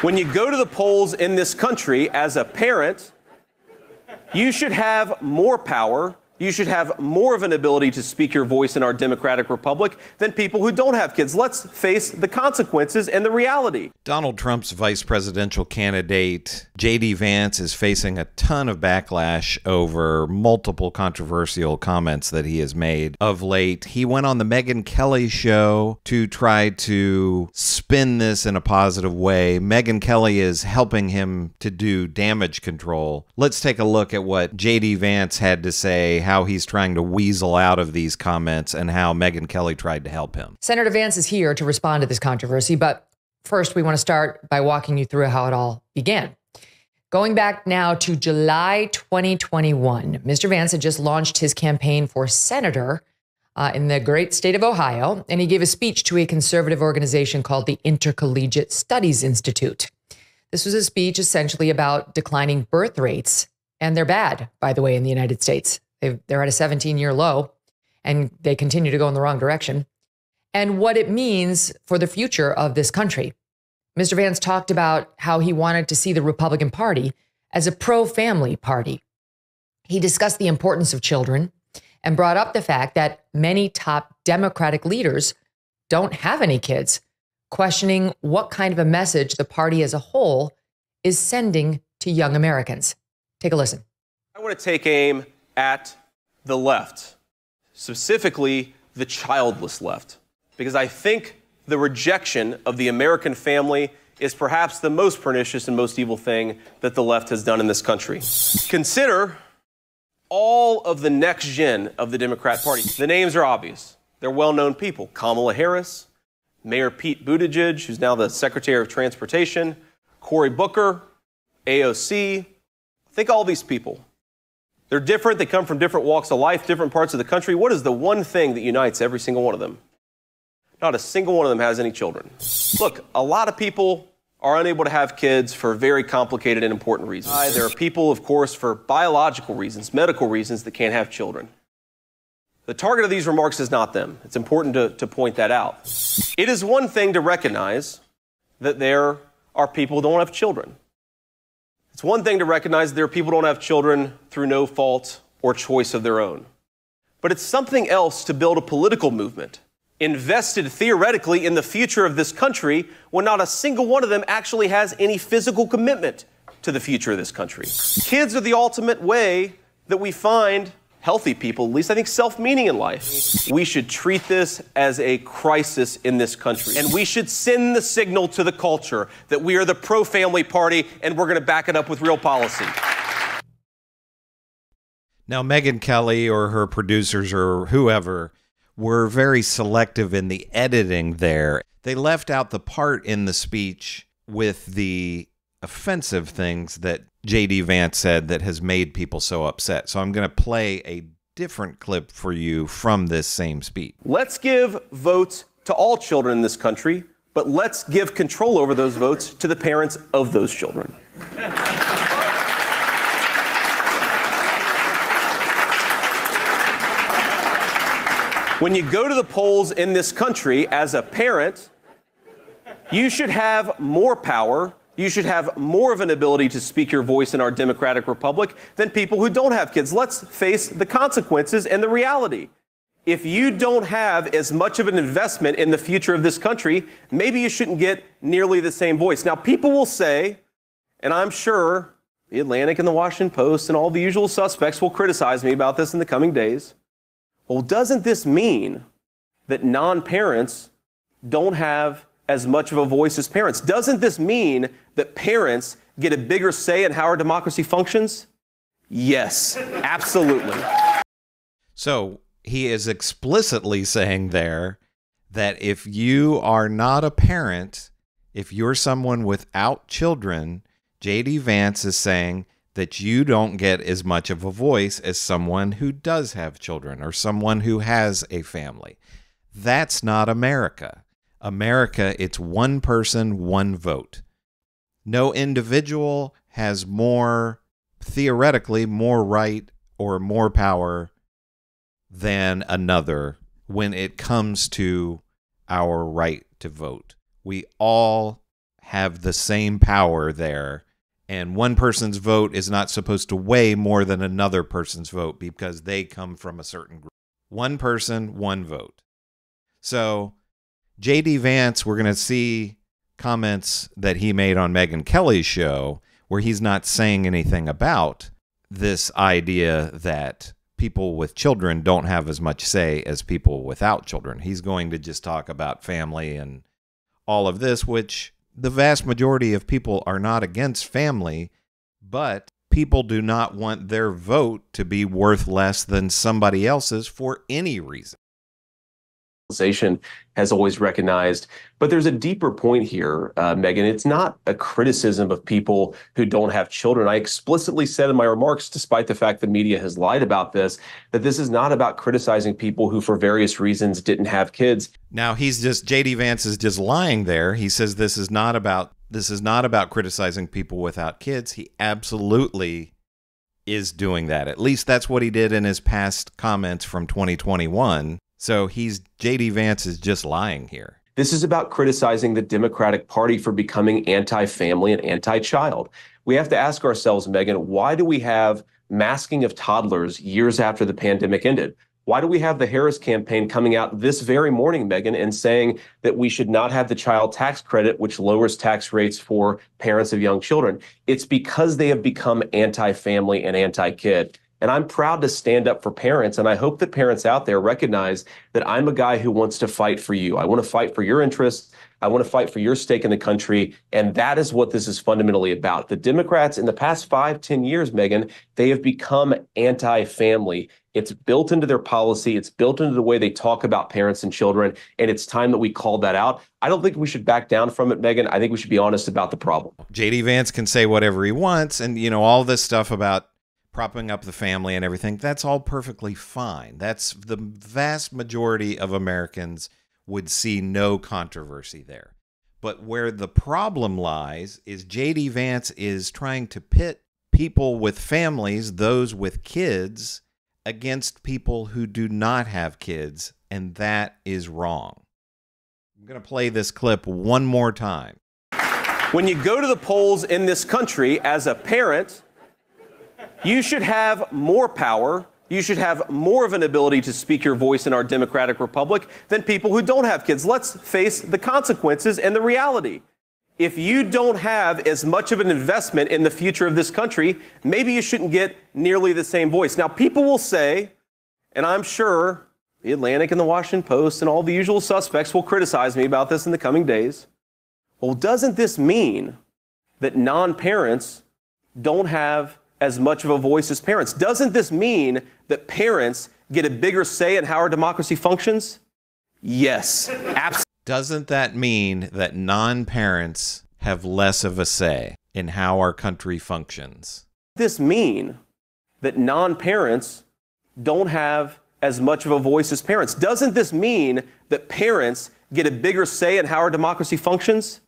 When you go to the polls in this country as a parent, you should have more power. You should have more of an ability to speak your voice in our democratic republic than people who don't have kids. Let's face the consequences and the reality. Donald Trump's vice presidential candidate, JD Vance, is facing a ton of backlash over multiple controversial comments that he has made of late. He went on the Megyn Kelly show to try to spin this in a positive way. Megyn Kelly is helping him to do damage control. Let's take a look at what JD Vance had to say, how he's trying to weasel out of these comments, and how Megyn Kelly tried to help him. Senator Vance is here to respond to this controversy, but first we want to start by walking you through how it all began. Going back now to July 2021, Mr. Vance had just launched his campaign for senator in the great state of Ohio, and he gave a speech to a conservative organization called the Intercollegiate Studies Institute. This was a speech essentially about declining birth rates, and they're bad, by the way, in the United States. They're at a 17-year low, and they continue to go in the wrong direction, and what it means for the future of this country. Mr. Vance talked about how he wanted to see the Republican Party as a pro-family party. He discussed the importance of children and brought up the fact that many top Democratic leaders don't have any kids, questioning what kind of a message the party as a whole is sending to young Americans. Take a listen. I want to take aim at the left, specifically the childless left, because I think the rejection of the American family is perhaps the most pernicious and most evil thing that the left has done in this country. Consider all of the next gen of the Democrat Party. The names are obvious. They're well-known people. Kamala Harris, Mayor Pete Buttigieg, who's now the Secretary of Transportation, Cory Booker, AOC. Think all these people. They're different. They come from different walks of life, different parts of the country. What is the one thing that unites every single one of them? Not a single one of them has any children. Look, a lot of people are unable to have kids for very complicated and important reasons. There are people, of course, for biological reasons, medical reasons, that can't have children. The target of these remarks is not them. It's important to point that out. It is one thing to recognize that there are people who don't have children. It's one thing to recognize that there are people who don't have children through no fault or choice of their own. But it's something else to build a political movement invested theoretically in the future of this country when not a single one of them actually has any physical commitment to the future of this country. Kids are the ultimate way that we find healthy people, at least I think, self-meaning in life. We should treat this as a crisis in this country. And we should send the signal to the culture that we are the pro-family party and we're going to back it up with real policy. Now, Megyn Kelly or her producers or whoever were very selective in the editing there. They left out the part in the speech with the offensive things that JD Vance said that has made people so upset. So I'm going to play a different clip for you from this same speech. Let's give votes to all children in this country, but let's give control over those votes to the parents of those children. When you go to the polls in this country as a parent, you should have more power. You should have more of an ability to speak your voice in our democratic republic than people who don't have kids. Let's face the consequences and the reality. If you don't have as much of an investment in the future of this country, maybe you shouldn't get nearly the same voice. Now, people will say, and I'm sure the Atlantic and the Washington Post and all the usual suspects will criticize me about this in the coming days. Well, doesn't this mean that non-parents don't have as much of a voice as parents? Doesn't this mean that parents get a bigger say in how our democracy functions? Yes, absolutely. So he is explicitly saying there that if you are not a parent, if you're someone without children, JD Vance is saying that you don't get as much of a voice as someone who does have children or someone who has a family. That's not America. America, it's one person, one vote. No individual has more, theoretically, more right or more power than another when it comes to our right to vote. We all have the same power there. And one person's vote is not supposed to weigh more than another person's vote because they come from a certain group. One person, one vote. So JD Vance, we're going to see comments that he made on Megyn Kelly's show where he's not saying anything about this idea that people with children don't have as much say as people without children. He's going to just talk about family and all of this, which the vast majority of people are not against family, but people do not want their vote to be worth less than somebody else's for any reason. Has always recognized. But there's a deeper point here, Megyn. It's not a criticism of people who don't have children. I explicitly said in my remarks, despite the fact the media has lied about this, that this is not about criticizing people who, for various reasons, didn't have kids. Now, JD Vance is just lying there. He says this is not about criticizing people without kids. He absolutely is doing that. At least that's what he did in his past comments from 2021. So JD Vance is just lying here. This is about criticizing the Democratic Party for becoming anti-family and anti-child. We have to ask ourselves, Megyn, why do we have masking of toddlers years after the pandemic ended? Why do we have the Harris campaign coming out this very morning, Megyn, and saying that we should not have the child tax credit, which lowers tax rates for parents of young children? It's because they have become anti-family and anti-kid. And I'm proud to stand up for parents. And I hope that parents out there recognize that I'm a guy who wants to fight for you. I want to fight for your interests. I want to fight for your stake in the country. And that is what this is fundamentally about. The Democrats in the past 5-10 years, Megyn, they have become anti-family. It's built into their policy. It's built into the way they talk about parents and children. And it's time that we call that out. I don't think we should back down from it, Megyn. I think we should be honest about the problem. JD Vance can say whatever he wants. And, all this stuff about propping up the family and everything, that's all perfectly fine. That's the vast majority of Americans would see no controversy there. But where the problem lies is JD Vance is trying to pit people with families, those with kids, against people who do not have kids, and that is wrong. I'm going to play this clip one more time. When you go to the polls in this country as a parent, you should have more power. You should have more of an ability to speak your voice in our democratic republic than people who don't have kids. Let's face the consequences and the reality. If you don't have as much of an investment in the future of this country, maybe you shouldn't get nearly the same voice. Now, people will say, and I'm sure the Atlantic and the Washington Post and all the usual suspects will criticize me about this in the coming days. Well, doesn't this mean that non-parents don't have as much of a voice as parents? Doesn't this mean that parents get a bigger say in how our democracy functions? Yes, absolutely. Doesn't that mean that non-parents have less of a say in how our country functions? Does this mean that non-parents don't have as much of a voice as parents? Doesn't this mean that parents get a bigger say in how our democracy functions?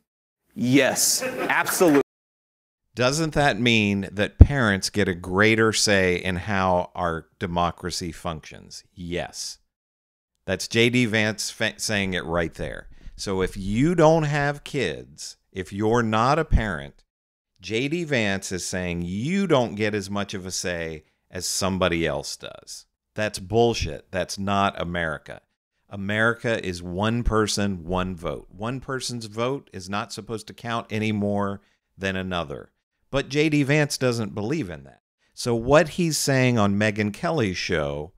Yes, absolutely. Doesn't that mean that parents get a greater say in how our democracy functions? Yes. That's JD Vance saying it right there. So if you don't have kids, if you're not a parent, JD Vance is saying you don't get as much of a say as somebody else does. That's bullshit. That's not America. America is one person, one vote. One person's vote is not supposed to count any more than another. But JD Vance doesn't believe in that. So what he's saying on Megyn Kelly's show,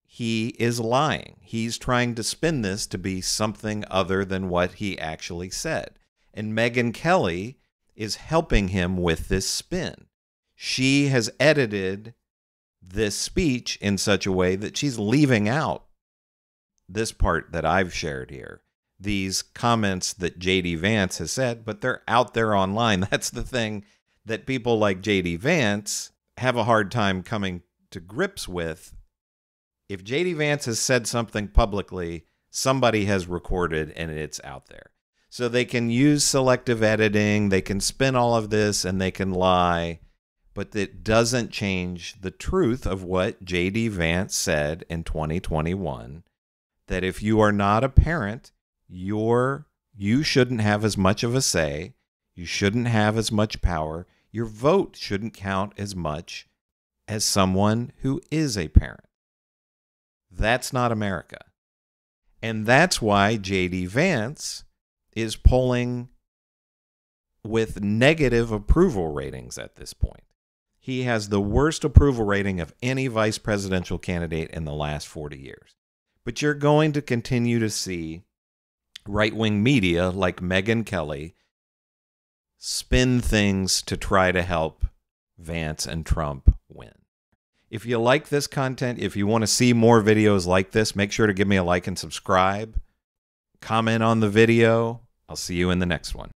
he is lying. He's trying to spin this to be something other than what he actually said. And Megyn Kelly is helping him with this spin. She has edited this speech in such a way that she's leaving out this part that I've shared here. These comments that JD Vance has said, but they're out there online. That's the thing that people like JD Vance have a hard time coming to grips with. If JD Vance has said something publicly, somebody has recorded and it's out there. So they can use selective editing, they can spin all of this, and they can lie, but it doesn't change the truth of what JD Vance said in 2021, that if you are not a parent, your you shouldn't have as much of a say. You shouldn't have as much power. Your vote shouldn't count as much as someone who is a parent. That's not America. And that's why JD Vance is polling with negative approval ratings at this point. He has the worst approval rating of any vice presidential candidate in the last 40 years. But you're going to continue to see right-wing media like Megyn Kelly spin things to try to help Vance and Trump win. If you like this content, if you want to see more videos like this, make sure to give me a like and subscribe. Comment on the video. I'll see you in the next one.